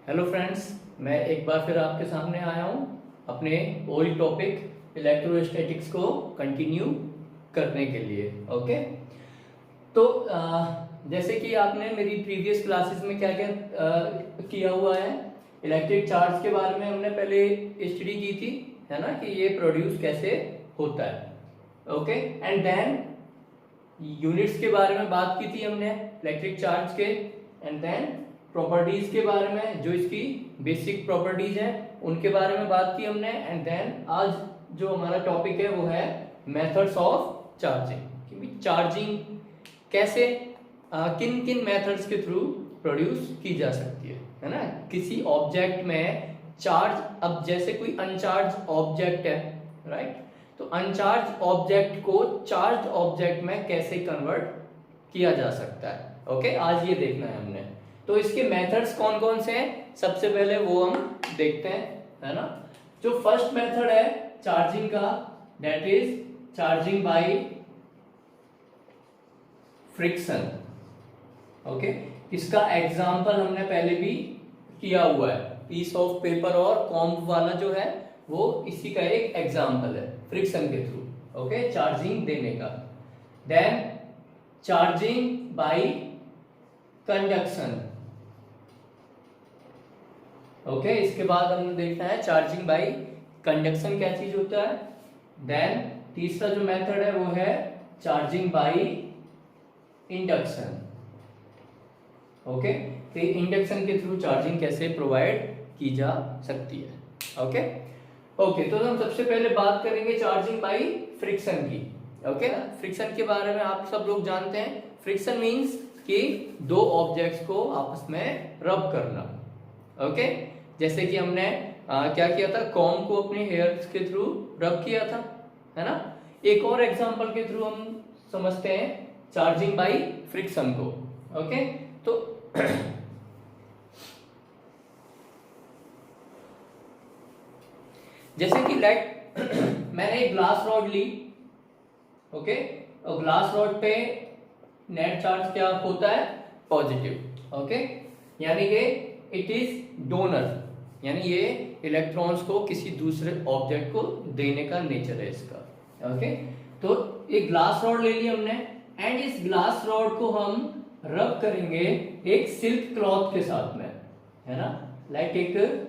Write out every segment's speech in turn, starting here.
Hello friends, मैं एक बार फिर आपके सामने आया हूँ अपने ओल्ड टॉपिक इलेक्ट्रोस्टैटिक्स को कंटिन्यू करने के लिए। ओके, तो जैसे कि आपने मेरी प्रीवियस क्लासेस में क्या क्या किया हुआ है, इलेक्ट्रिक चार्ज के बारे में हमने पहले स्टडी की थी, है ना, कि ये प्रोड्यूस कैसे होता है। ओके, एंड देन यूनिट्स के बारे में बात की थी हमने इलेक्ट्रिक चार्ज के, एंड देन प्रॉपर्टीज के बारे में, जो इसकी बेसिक प्रॉपर्टीज हैं उनके बारे में बात की हमने, एंड देन आज जो हमारा टॉपिक है वो है मेथड्स ऑफ चार्जिंग, कि चार्जिंग कैसे किन किन मेथड्स के थ्रू प्रोड्यूस की जा सकती है ना, किसी ऑब्जेक्ट में चार्ज। अब जैसे कोई अनचार्ज ऑब्जेक्ट है, राइट, तो अनचार्ज ऑब्जेक्ट को चार्ज ऑब्जेक्ट में कैसे कन्वर्ट किया जा सकता है। ओके, आज ये देखना है हमने। तो इसके मेथड्स कौन कौन से हैं, सबसे पहले वो हम देखते हैं, है ना। जो फर्स्ट मेथड है चार्जिंग का, that is charging by friction. Okay, इसका एग्जांपल हमने पहले भी किया हुआ है, पीस ऑफ पेपर और कॉम्ब वाला जो है वो इसी का एक एग्जांपल है, फ्रिक्शन के थ्रू। ओके, चार्जिंग देने का। Then charging by conduction. Okay, इसके बाद हमने देखना है चार्जिंग बाय कंडक्शन क्या चीज होता है। देन तीसरा जो मेथड है वो है चार्जिंग बाय इंडक्शन। ओके, तो इंडक्शन के थ्रू चार्जिंग कैसे प्रोवाइड की जा सकती है। ओके ओके, तो हम सबसे पहले बात करेंगे चार्जिंग बाय फ्रिक्शन की। ओके, फ्रिक्शन के बारे में आप सब लोग जानते हैं। फ्रिक्शन मींस कि दो ऑब्जेक्ट्स को आपस में रब करना। ओके, जैसे कि हमने क्या किया था, कॉम को अपने हेयर्स के थ्रू रब किया था, है ना। एक और एग्जांपल के थ्रू हम समझते हैं चार्जिंग बाय फ्रिक्शन को। ओके, तो जैसे कि लाइक मैंने एक ग्लास रॉड ली, ओके, और ग्लास रॉड पे नेट चार्ज क्या होता है, पॉजिटिव। ओके, यानी कि इट इज डोनर, यानी ये इलेक्ट्रॉन्स को किसी दूसरे ऑब्जेक्ट को देने का नेचर है इसका। ओके, तो एक ग्लास रॉड ले ली हमने, एंड इस ग्लास रॉड को हम रब करेंगे एक सिल्क क्लॉथ के साथ में, है ना। लाइक एक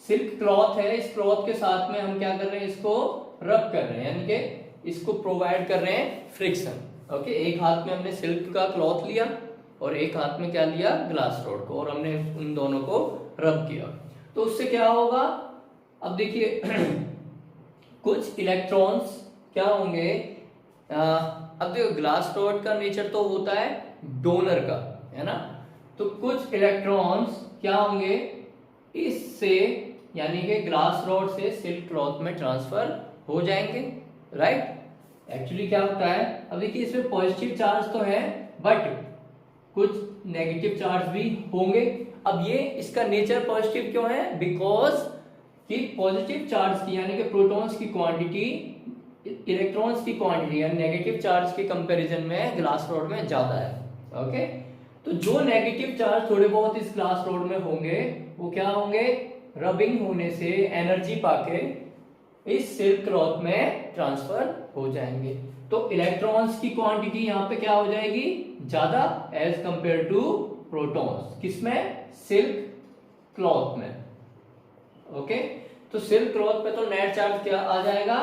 सिल्क क्लॉथ है, इस क्लॉथ के साथ में हम क्या कर रहे हैं, इसको रब कर रहे हैं, यानी कि इसको प्रोवाइड कर रहे हैं फ्रिक्शन। ओके, एक हाथ में हमने सिल्क का क्लॉथ लिया और एक हाथ में क्या लिया, ग्लास रॉड को, और हमने उन दोनों को रब किया। तो उससे क्या होगा, अब देखिए कुछ इलेक्ट्रॉन्स क्या होंगे, अब देखो ग्लास रॉड का नेचर तो होता है डोनर का, है ना। तो कुछ इलेक्ट्रॉन्स क्या होंगे, इससे यानी कि ग्लास रॉड से सिल्क क्लॉथ में ट्रांसफर हो जाएंगे, राइट। एक्चुअली क्या होता है, अब देखिए इसमें पॉजिटिव चार्ज तो है बट कुछ नेगेटिव चार्ज भी होंगे। अब ये इसका नेचर पॉजिटिव क्यों है, बिकॉज कि पॉजिटिव चार्ज की यानी कि प्रोटॉन्स की क्वांटिटी इलेक्ट्रॉन्स की क्वांटिटी यानी नेगेटिव चार्ज के कंपैरिजन में ग्लास रॉड में ज्यादा है। ओके, तो जो नेगेटिव चार्ज थोड़े बहुत इस ग्लास रॉड में होंगे वो क्या होंगे, रबिंग होने से एनर्जी पाके इस सिल्क क्लॉथ में ट्रांसफर हो जाएंगे। तो इलेक्ट्रॉन्स की क्वांटिटी यहाँ पे क्या हो जाएगी, ज्यादा एज कंपेयर टू प्रोटॉन्स, किसमें, सिल्क क्लॉथ में। ओके, तो सिल्क क्लॉथ पे तो नेट चार्ज क्या आ जाएगा,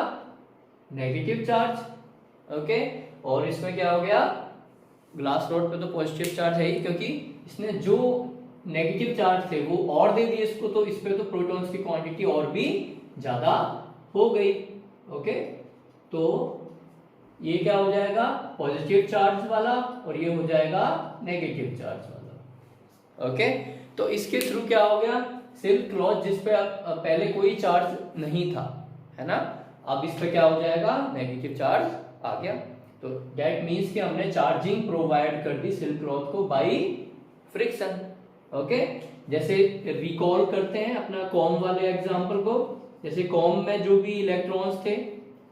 नेगेटिव चार्ज। ओके, और इसमें क्या हो गया, ग्लास रॉड पे तो पॉजिटिव चार्ज है ही, क्योंकि इसने जो नेगेटिव चार्ज थे वो और दे दिए इसको, तो इस पे तो प्रोटॉन्स की क्वांटिटी और भी ज्यादा हो गई। ओके, तो ये क्या हो जाएगा, पॉजिटिव चार्ज वाला, और ये हो जाएगा नेगेटिव चार्ज वाला। ओके, तो इसके थ्रू क्या हो गया, सिल्क क्लॉथ जिस पे पहले कोई चार्ज नहीं था, है ना, अब इस पे क्या हो जाएगा, नेगेटिव चार्ज आ गया। तो दैट मीन्स कि हमने चार्जिंग प्रोवाइड कर दी सिल्क क्लॉथ को बाय फ्रिक्शन। ओके, जैसे रिकॉल करते हैं अपना कॉम वाले एग्जांपल को, जैसे कॉम में जो भी इलेक्ट्रॉन्स थे,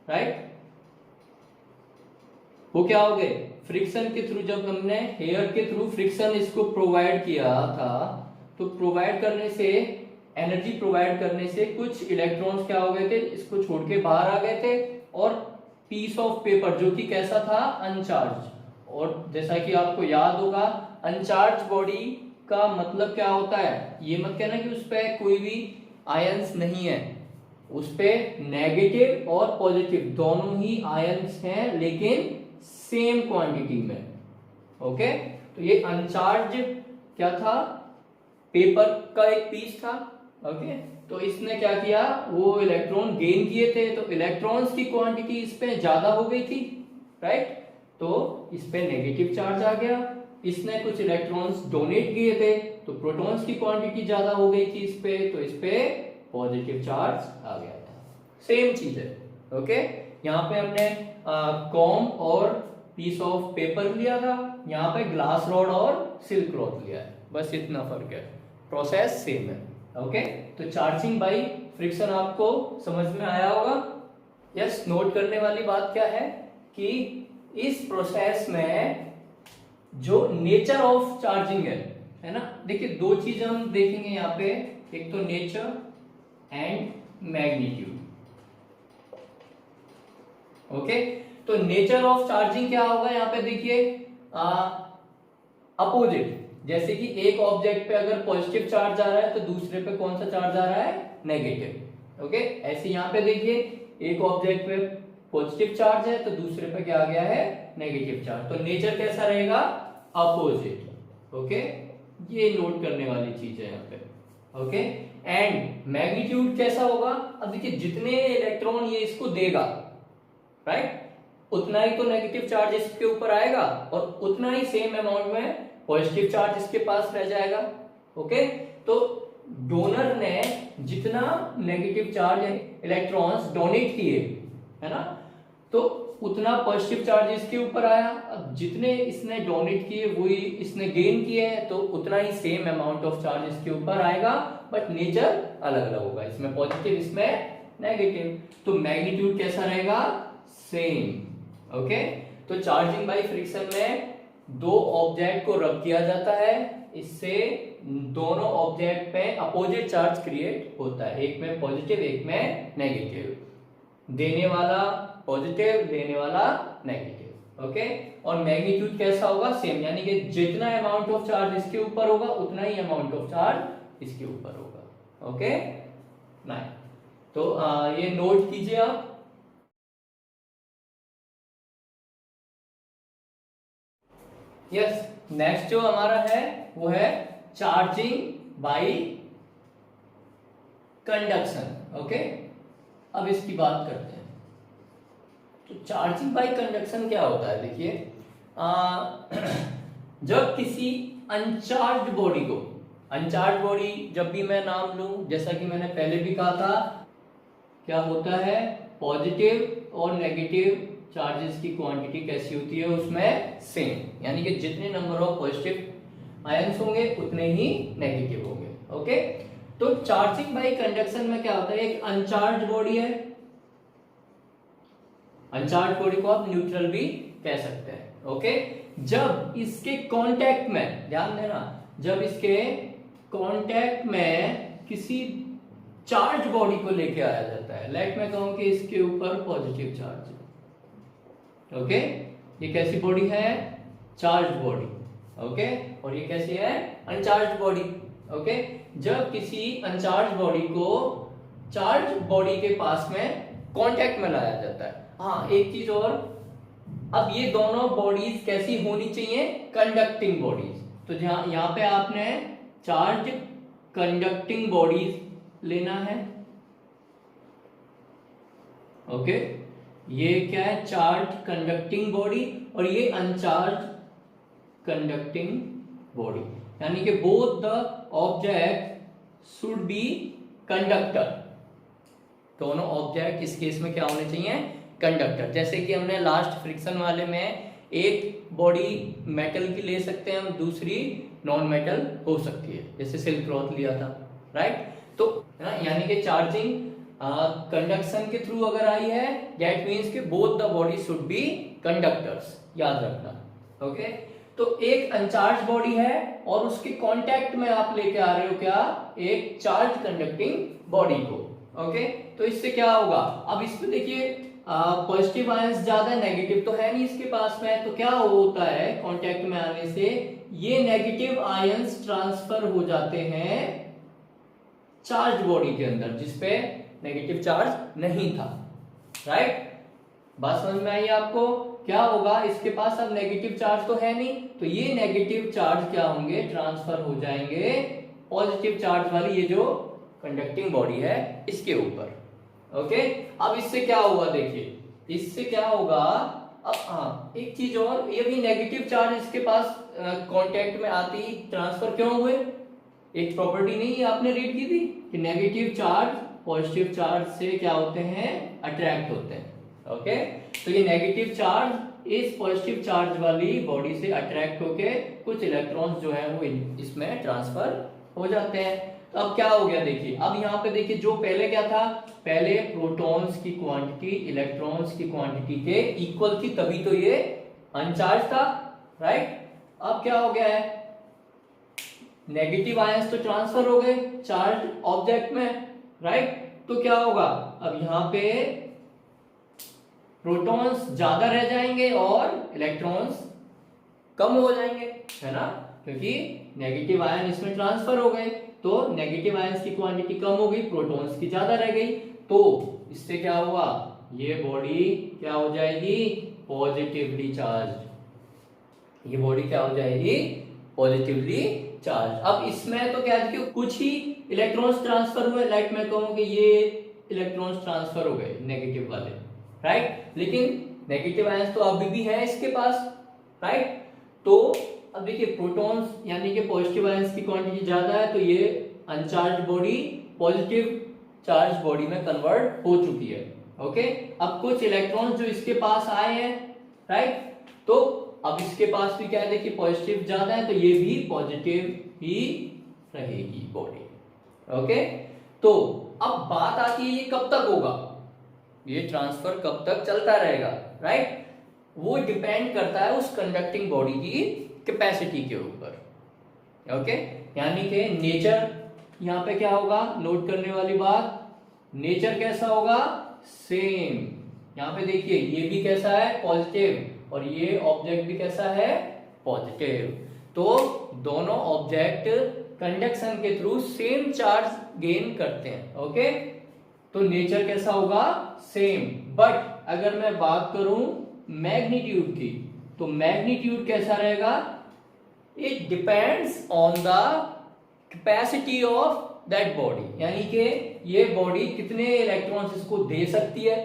राइट, वो क्या हो गए, फ्रिक्शन के थ्रू, जब हमने हेयर के थ्रू फ्रिक्शन इसको प्रोवाइड किया था तो प्रोवाइड करने से, एनर्जी प्रोवाइड करने से कुछ इलेक्ट्रॉन्स क्या हो गए थे, इसको छोड़ के बाहर आ गए थे, और पीस ऑफ पेपर जो कि कैसा था, अनचार्ज। और जैसा कि आपको याद होगा, अनचार्ज बॉडी का मतलब क्या होता है, ये मत कहना कि उस पर कोई भी आयंस नहीं है, उस पे नेगेटिव और पॉजिटिव दोनों ही आयंस हैं, लेकिन सेम क्वांटिटी में। ओके, तो ये अनचार्ज क्या था, पेपर का एक पीस था। ओके, तो इसने क्या किया, वो इलेक्ट्रॉन गेन किए थे, तो इलेक्ट्रॉन्स की क्वांटिटी इस पे ज्यादा हो गई थी, राइट, तो इस पे नेगेटिव चार्ज आ गया। इसने कुछ इलेक्ट्रॉन्स डोनेट किए थे, तो प्रोटॉन्स की क्वांटिटी ज्यादा हो गई थी इस पे, तो इस पे पॉजिटिव चार्ज आ गया था। सेम चीज है। ओके, यहाँ पे हमने कॉम और पीस ऑफ पेपर लिया था, यहाँ पे ग्लास रॉड और सिल्क क्लॉथ लिया है, बस इतना फर्क है, प्रोसेस सेम है। ओके, तो चार्जिंग बाय फ्रिक्शन आपको समझ में आया होगा। यस, नोट करने वाली बात क्या है कि इस प्रोसेस में जो नेचर ऑफ चार्जिंग है ना, देखिए दो चीज हम देखेंगे यहाँ पे, एक तो नेचर एंड मैग्नीट्यूड। ओके, तो नेचर ऑफ चार्जिंग क्या होगा, यहाँ पे देखिए अपोजिट, जैसे कि एक ऑब्जेक्ट पे अगर पॉजिटिव चार्ज आ रहा है तो दूसरे पे कौन सा चार्ज आ रहा है, नेगेटिव। ओके, ऐसे यहाँ पे देखिए एक ऑब्जेक्ट पे पॉजिटिव चार्ज है तो दूसरे पे क्या आ गया है, नेगेटिव चार्ज, तो नेचर कैसा रहेगा, अपोजिट। ओके, ये नोट करने वाली चीज है यहाँ पे। ओके, एंड मैग्नीट्यूड कैसा होगा, अब देखिए जितने इलेक्ट्रॉन ये इसको देगा, राइट, उतना ही तो नेगेटिव चार्ज इसके ऊपर आएगा और उतना ही सेम अमाउंट में पॉजिटिव चार्ज इसके पास रह जाएगा। ओके, तो डोनर ने जितना नेगेटिव चार्ज इलेक्ट्रॉन्स डोनेट किए, है ना, तो उतना पॉजिटिव चार्ज इसके ऊपर आया। अब जितने इसने डोनेट किए वही इसने गेन किए हैं, तो उतना ही सेम अमाउंट ऑफ चार्ज इसके ऊपर आएगा, बट नेचर अलग अलग होगा, इसमें पॉजिटिव इसमें नेगेटिव। तो मैग्नीट्यूड कैसा रहेगा, सेम। ओके, तो चार्जिंग बाय फ्रिक्शन में दो ऑब्जेक्ट को रब किया जाता है, इससे दोनों ऑब्जेक्ट पे अपोजिट चार्ज क्रिएट होता है, एक में पॉजिटिव एक में नेगेटिव, देने वाला पॉजिटिव देने वाला नेगेटिव। ओके, और मैग्नीट्यूड कैसा होगा, सेम, यानी कि जितना अमाउंट ऑफ चार्ज इसके ऊपर होगा उतना ही अमाउंट ऑफ चार्ज इसके ऊपर होगा। ओके, नाइन, तो ये नोट कीजिए आप। यस, नेक्स्ट जो हमारा है वो है चार्जिंग बाय कंडक्शन। ओके, अब इसकी बात करते हैं। तो चार्जिंग बाय कंडक्शन क्या होता है, देखिए जब किसी अनचार्ज बॉडी को, अनचार्ज बॉडी जब भी मैं नाम लूं, जैसा कि मैंने पहले भी कहा था, क्या होता है, पॉजिटिव और नेगेटिव चार्जेस की क्वांटिटी कैसी होती है उसमें, सेम, यानी कि जितने नंबर ऑफ पॉजिटिव आयंस होंगे उतने ही नेगेटिव होंगे। ओके, तो चार्जिंग बाय कंडक्शन में क्या होता है, एक अनचार्ज बॉडी है, अनचार्ज बॉडी को आप न्यूट्रल भी कह सकते हैं। ओके, जब इसके कांटेक्ट में, ध्यान देना, जब इसके कांटेक्ट में किसी चार्ज बॉडी को लेके आया जाता है, लाइक मैं कहूं कि इसके ऊपर पॉजिटिव चार्ज है। ओके, ये कैसी बॉडी है, चार्ज बॉडी। ओके, और ये कैसी है, अनचार्ज बॉडी। ओके, जब किसी अनचार्ज बॉडी को चार्ज बॉडी के पास में कांटेक्ट में लाया जाता है, हाँ एक चीज और, अब ये दोनों बॉडीज कैसी होनी चाहिए, कंडक्टिंग बॉडीज। तो जहां यहाँ पे आपने चार्ज कंडक्टिंग बॉडीज लेना है। ओके, ये क्या है, चार्ज कंडक्टिंग बॉडी, और ये अनचार्ज कंडक्टिंग बॉडी, यानी कि both the object should be conductor, दोनों ऑब्जेक्ट इस केस में क्या होने चाहिए, कंडक्टर। जैसे कि हमने लास्ट फ्रिक्शन वाले में एक बॉडी मेटल की ले सकते हैं हम, दूसरी नॉन मेटल हो सकती है, जैसे सिल्क क्लॉथ लिया था, राइट। तो यानी कि चार्जिंग कंडक्शन के थ्रू अगर आई है, दैट मीन्स कि both the body should be conductors, याद रखना। ओके, तो एक अनचार्ज बॉडी है और उसके कांटेक्ट में आप लेके आ रहे हो क्या, एक चार्ज कंडक्टिंग बॉडी को। ओके, तो इससे क्या होगा, अब इसमें देखिए पॉजिटिव आयंस ज्यादा, नेगेटिव तो है नहीं इसके पास में, तो क्या होता है कांटेक्ट में आने से ये नेगेटिव आयंस ट्रांसफर हो जाते हैं चार्ज बॉडी के अंदर जिसपे नेगेटिव चार्ज नहीं था। राइट, बात समझ में आई आपको। क्या होगा, इसके पास अब नेगेटिव चार्ज तो है नहीं, तो ये नेगेटिव चार्ज क्या होंगे, ट्रांसफर हो जाएंगे पॉजिटिव चार्ज वाली ये जो कंडक्टिंग बॉडी है इसके ऊपर। ओके, अब इससे क्या होगा, देखिए इससे क्या होगा, अब हाँ एक चीज और, ये भी नेगेटिव चार्ज इसके पास कांटेक्ट में आती ट्रांसफर क्यों हुए, एक प्रॉपर्टी नहीं आपने रीड की थी कि नेगेटिव चार्ज पॉजिटिव चार्ज से क्या होते हैं, अट्रैक्ट होते हैं। ओके, तो ये नेगेटिव चार्ज इस पॉजिटिव चार्ज वाली बॉडी से अट्रैक्ट होके कुछ इलेक्ट्रॉन्स जो है वो इसमें ट्रांसफर हो जाते हैं। तो अब क्या हो गया, देखिए अब यहाँ पे देखिए जो पहले क्या था, पहले प्रोटॉन्स की क्वांटिटी इलेक्ट्रॉन्स की क्वांटिटी के इक्वल थी, तभी तो ये अनचार्ज था। राइट, अब क्या हो गया है, नेगेटिव आयंस तो ट्रांसफर हो गए चार्ज ऑब्जेक्ट में। राइट, तो क्या होगा, अब यहाँ पे प्रोटॉन्स ज्यादा रह जाएंगे और इलेक्ट्रॉन्स कम हो जाएंगे, है ना, क्योंकि नेगेटिव आयन इसमें ट्रांसफर हो गए, तो नेगेटिव आयंस की क्वांटिटी कम हो गई, प्रोटॉन्स की ज्यादा रह गई, तो इससे क्या हुआ, ये बॉडी क्या हो जाएगी, पॉजिटिवली चार्ज, ये बॉडी क्या हो जाएगी, पॉजिटिवली चार्ज। अब इसमें तो क्या है कि कुछ ही इलेक्ट्रॉन्स ट्रांसफर हुए, लाइक मैं कहूं कि ये इलेक्ट्रॉन्स ट्रांसफर हो गए नेगेटिव वाले। राइट, लेकिन नेगेटिव आयंस तो अभी भी है इसके पास। राइट, तो अब देखिए प्रोटॉन्स यानी कि पॉजिटिव आयंस की क्वांटिटी ज्यादा है, तो ये uncharged body positive charge body में कन्वर्ट हो चुकी है। ओके, अब कुछ इलेक्ट्रॉन्स जो इसके पास आए हैं, राइट, तो अब इसके पास भी क्या है, देखिए पॉजिटिव ज्यादा है, तो ये भी पॉजिटिव ही रहेगी बॉडी। ओके, तो अब बात आती है ये कब तक होगा, ये ट्रांसफर कब तक चलता रहेगा। राइट, वो डिपेंड करता है उस कंडक्टिंग बॉडी की कैपेसिटी के ऊपर। ओके, यानी कि नेचर, यहां पे क्या होगा, नोट करने वाली बात, नेचर कैसा होगा, सेम। यहां पे देखिए ये भी कैसा है, पॉजिटिव, और ये ऑब्जेक्ट भी कैसा है, पॉजिटिव, तो दोनों ऑब्जेक्ट कंडक्शन के थ्रू सेम चार्ज गेन करते हैं। ओके, तो नेचर कैसा होगा, सेम। बट अगर मैं बात करूं मैग्नीट्यूड की, तो मैग्नीट्यूड कैसा रहेगा, it depends on the capacity of that body, यानी कि ये बॉडी कितने इलेक्ट्रॉन्स इसको दे सकती है।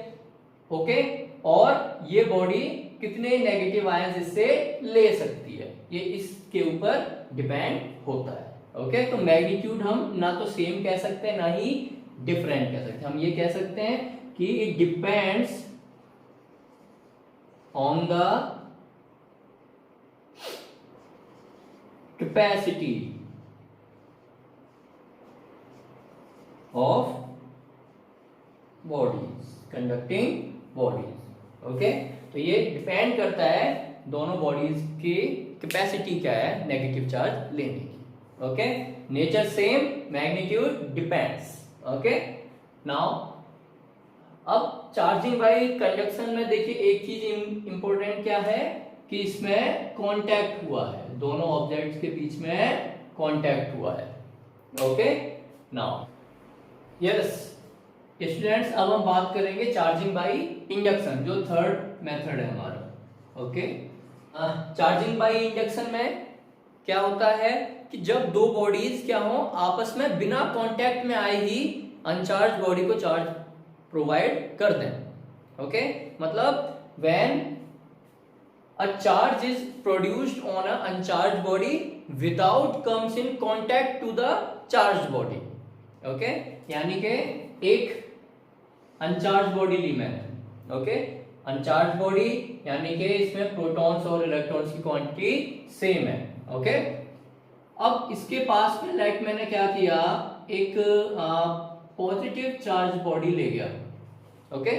ओके, और ये बॉडी कितने नेगेटिव आयंस इससे ले सकती है, ये इसके ऊपर डिपेंड होता है। ओके, तो मैग्नीट्यूड हम ना तो सेम कह सकते हैं ना ही डिफरेंट कह सकते हैं, हम ये कह सकते हैं कि it depends on the capacity of bodies, conducting bodies. Okay, तो ये डिपेंड करता है दोनों बॉडीज की कैपेसिटी क्या है नेगेटिव चार्ज लेने की। Okay, nature same, magnitude depends. Okay, now अब चार्जिंग बाय कंडक्शन में देखिए एक चीज इंपॉर्टेंट क्या है कि इसमें कांटेक्ट हुआ है, दोनों ऑब्जेक्ट्स के बीच में कांटेक्ट हुआ है। ओके, नाउ यस स्टूडेंट्स, अब हम बात करेंगे चार्जिंग बाय इंडक्शन, जो थर्ड मेथड है हमारा। ओके, चार्जिंग बाय इंडक्शन में क्या होता है कि जब दो बॉडीज क्या हो आपस में बिना कांटेक्ट में आए ही अनचार्ज बॉडी को चार्ज प्रोवाइड कर दें। ओके, मतलब when a charge is produced on a uncharge body without comes in contact to the charge body. Okay, यानी कि एक अनचार्ज बॉडी ली मैंने। ओके, अनचार्ज बॉडी यानी कि इसमें प्रोटॉन्स और इलेक्ट्रॉन्स की क्वांटिटी सेम है। ओके, अब इसके पास में लाइक मैंने क्या किया, एक पॉजिटिव चार्ज बॉडी ले गया। ओके,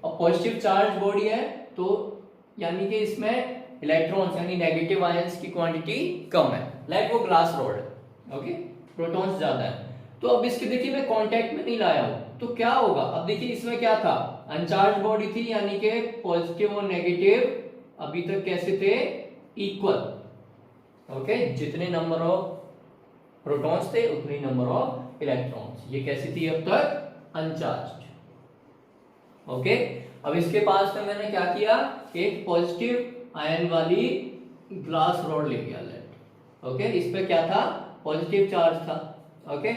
और पॉजिटिव चार्ज बॉडी है तो यानी कि इसमें इलेक्ट्रॉन्स यानी नेगेटिव आयंस की क्वांटिटी कम है, लाइक वो ग्लास रॉड है, ओके, प्रोटॉन्स ज्यादा है। तो अब इसके देखिए मैं कांटेक्ट में नहीं लाया हूं, तो क्या होगा, अब देखिए इसमें क्या था, अनचार्ज बॉडी थी, यानी कि पॉजिटिव और नेगेटिव अभी तक कैसे थे, इक्वल, ओके, जितने नंबर ऑफ प्रोटॉन्स थे उतने नंबर ऑफ इलेक्ट्रॉन्स, ये कैसी थी अब तक, अनचार्ज्ड, ओके। अब इसके पास में मैंने क्या किया, एक पॉजिटिव आयन वाली ग्लास रॉड ले लिया, लेट, ओके, इस पे क्या था, पॉजिटिव चार्ज था, ओके।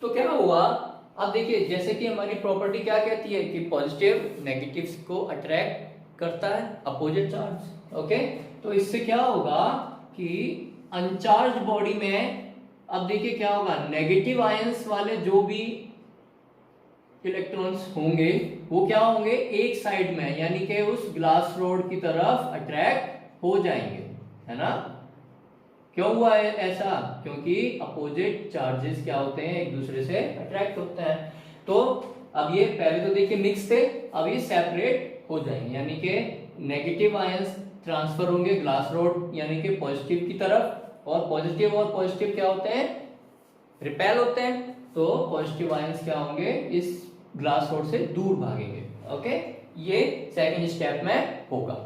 तो क्या हुआ, अब देखिए जैसे कि हमारी प्रॉपर्टी क्या कहती है कि पॉजिटिव नेगेटिव्स को अट्रैक्ट करता है, अपोजिट चार्ज, ओके। तो इससे क्या होगा कि अनचार्ज बॉडी में अब देखिए क्या होगा, नेगेटिव आयंस वाले जो भी इलेक्ट्रॉन्स होंगे वो क्या होंगे, एक साइड में यानी कि उस ग्लास रॉड की तरफ अट्रैक्ट हो जाएंगे, है ना। क्यों हुआ है ऐसा, क्योंकि अपोजिट चार्जेस क्या होते हैं, एक दूसरे से अट्रैक्ट होते हैं। तो अब ये पहले तो देखिए मिक्स थे, अब ये सेपरेट हो जाएंगे, यानी कि नेगेटिव आयंस ट्रांसफर होंगे ग्लास रॉड यानी कि पॉजिटिव की तरफ, और पॉजिटिव क्या होते हैं, रिपेल होते हैं, तो पॉजिटिव आयंस क्या होंगे, इस ग्लास रॉड से दूर भागेंगे, ओके। ये सेकंड स्टेप में होगा,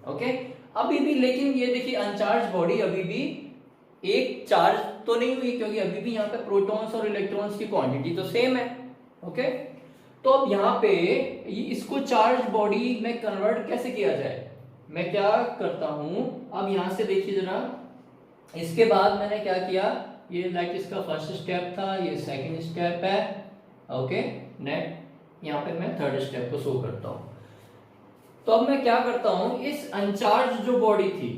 ओके। अभी भी लेकिन ये देखिए अनचार्ज बॉडी अभी भी एक चार्ज तो नहीं हुई, क्योंकि अभी भी यहाँ पे प्रोटॉन्स और इलेक्ट्रॉन्स की क्वांटिटी तो सेम है, ओके। तो अब यहाँ पे इसको चार्ज बॉडी में कन्वर्ट कैसे किया जाए, मैं क्या करता हूं, अब यहां से देखिए जरा, इसके बाद मैंने क्या किया, ये लाइक इसका फर्स्ट स्टेप था, ये सेकंड स्टेप है, ओके। नेक्स्ट यहाँ पे मैं थर्ड स्टेप को शो करता हूं। तो अब मैं क्या करता हूं, इस अनचार्ज जो बॉडी थी,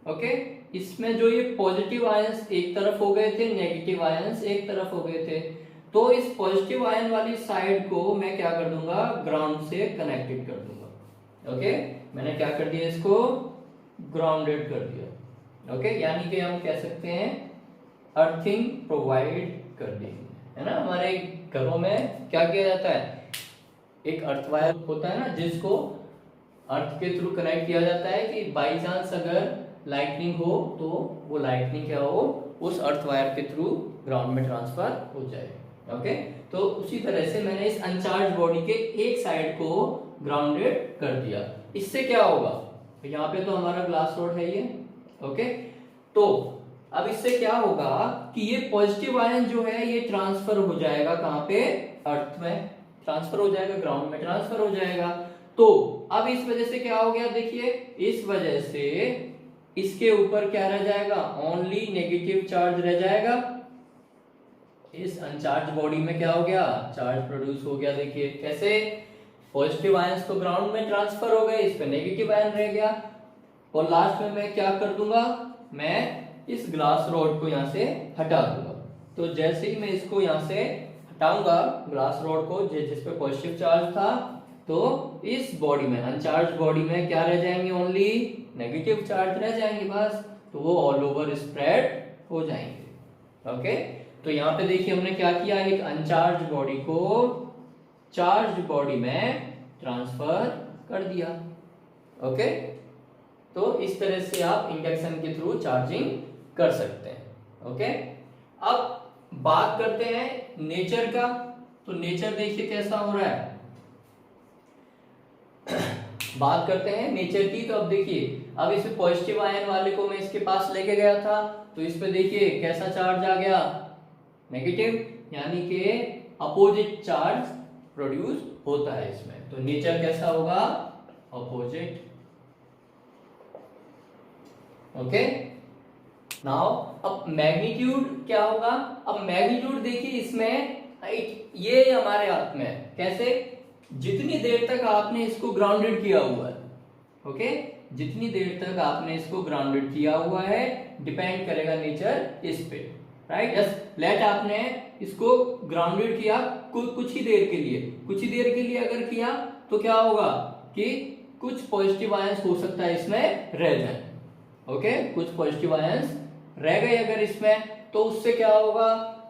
ओके, इसमें जो ये पॉजिटिव आयंस एक तरफ हो गए थे, नेगेटिव आयंस एक तरफ हो गए थे, तो इस पॉजिटिव आयन वाली साइड को मैं क्या कर दूंगा, ग्राउंड से कनेक्टेड कर दूंगा, ओके। मैंने क्या कर दिया, इसको ग्राउंडेड कर दिया, ओके, यानी कि हम कह सकते हैं अर्थिंग प्रोवाइड कर दी, है ना। हमारे घरों में क्या किया जाता है, एक अर्थ वायर होता है ना, जिसको अर्थ के थ्रू कनेक्ट किया जाता है कि बाई चांस अगर लाइटनिंग हो तो वो लाइटनिंग क्या हो, उस अर्थ वायर के थ्रू ग्राउंड में ट्रांसफर हो जाए, ओके। तो उसी तरह से मैंने इस अनचार्ज बॉडी के एक साइड को ग्राउंडेड कर दिया, इससे क्या होगा, यहाँ पे तो हमारा ग्लास रॉड है ये, ओके। तो अब इससे क्या होगा कि ये पॉजिटिव आयन जो है ये ट्रांसफर हो जाएगा, कहाँ पे, अर्थ में ट्रांसफर हो जाएगा, ग्राउंड में ट्रांसफर हो जाएगा। तो अब इस वजह से क्या हो गया, देखिए इस वजह से इसके ऊपर क्या रह जाएगा, ओनली नेगेटिव चार्ज रह जाएगा। इस अनचार्ज बॉडी में क्या हो गया, चार्ज प्रोड्यूस हो गया, देखिए कैसे, पॉजिटिव आयंस तो ग्राउंड में ट्रांसफर हो गए, इस पे नेगेटिव आयन रह गया, और लास्ट में मैं क्या कर दूंगा, मैं इस ग्लास रॉड को यहां से हटा दूंगा। तो जैसे ही मैं इसको यहां से हटाऊंगा ग्लास रॉड को, जिस पे पॉजिटिव चार्ज था, तो इस बॉडी में, अनचार्ज बॉडी में क्या रह जाएंगे, ओनली नेगेटिव चार्ज रह जाएंगे बस, तो वो ऑल ओवर स्प्रेड हो जाएंगे, ओके। तो यहाँ पे देखिए हमने क्या किया, एक अनचार्ज बॉडी को चार्ज बॉडी में ट्रांसफर कर दिया, ओके। तो इस तरह से आप इंडक्शन के थ्रू चार्जिंग कर सकते हैं, ओके। अब बात करते हैं नेचर का, तो नेचर देखिए कैसा हो रहा है, बात करते हैं नेचर की। तो अब देखिए, अब इसमें पॉजिटिव आयन वाले को मैं इसके पास लेके गया था, तो इस पे देखिए कैसा चार्ज आ गया, नेगेटिव, यानी कि अपोजिट चार्ज प्रोड्यूस होता है इसमें। तो नेचर कैसा होगा, अपोजिट, ओके। नाउ अब मैग्नीट्यूड क्या होगा, अब मैग्नीट्यूड देखिए इसमें ये हमारे हाथ में है, कैसे, जितनी देर तक आपने इसको ग्राउंडेड किया हुआ है, ओके, जितनी देर तक आपने इसको ग्राउंडेड किया हुआ है डिपेंड करेगा नेचर इस पे, राइट। यस, लेट आपने इसको ग्राउंडेड किया कुछ ही देर के लिए, कुछ ही देर के लिए अगर किया तो क्या होगा कि कुछ पॉजिटिव आयंस हो सकता है इसमें रह जाए, ओके, कुछ पॉजिटिव आयंस रह गए अगर इसमें, तो उससे क्या होगा,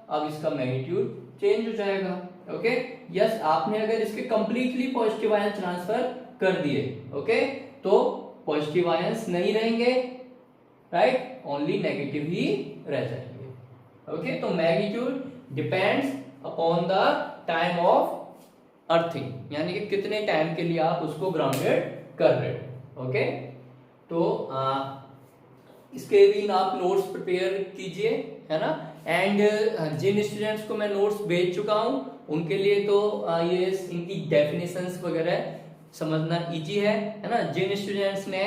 अब इसका मैग्नीट्यूड चेंज हो जाएगा, ओके। यस, आपने अगर इसके कंप्लीटली पॉजिटिव आयन ट्रांसफर कर दिए, ओके, तो पॉजिटिव आयंस नहीं रहेंगे, राइट, ओनली नेगेटिव ही रह जाएंगे। ओके, तो magnitude depends upon the time of earthing, यानी कि कितने टाइम के लिए आप उसको ग्राउंडेड कर रहे हो। ओके, तो इसके भी आप नोट्स प्रिपेयर कीजिए, है ना। एंड जिन स्टूडेंट्स को मैं नोट्स भेज चुका हूं उनके लिए तो ये इनकी डेफिनेशंस वगैरह समझना इजी है ना। जिन स्टूडेंट्स ने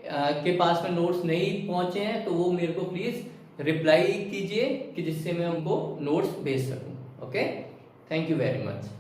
के पास में नोट्स नहीं पहुंचे हैं तो वो मेरे को प्लीज रिप्लाई कीजिए कि जिससे मैं उनको नोट्स भेज सकूं। Okay, thank you very much.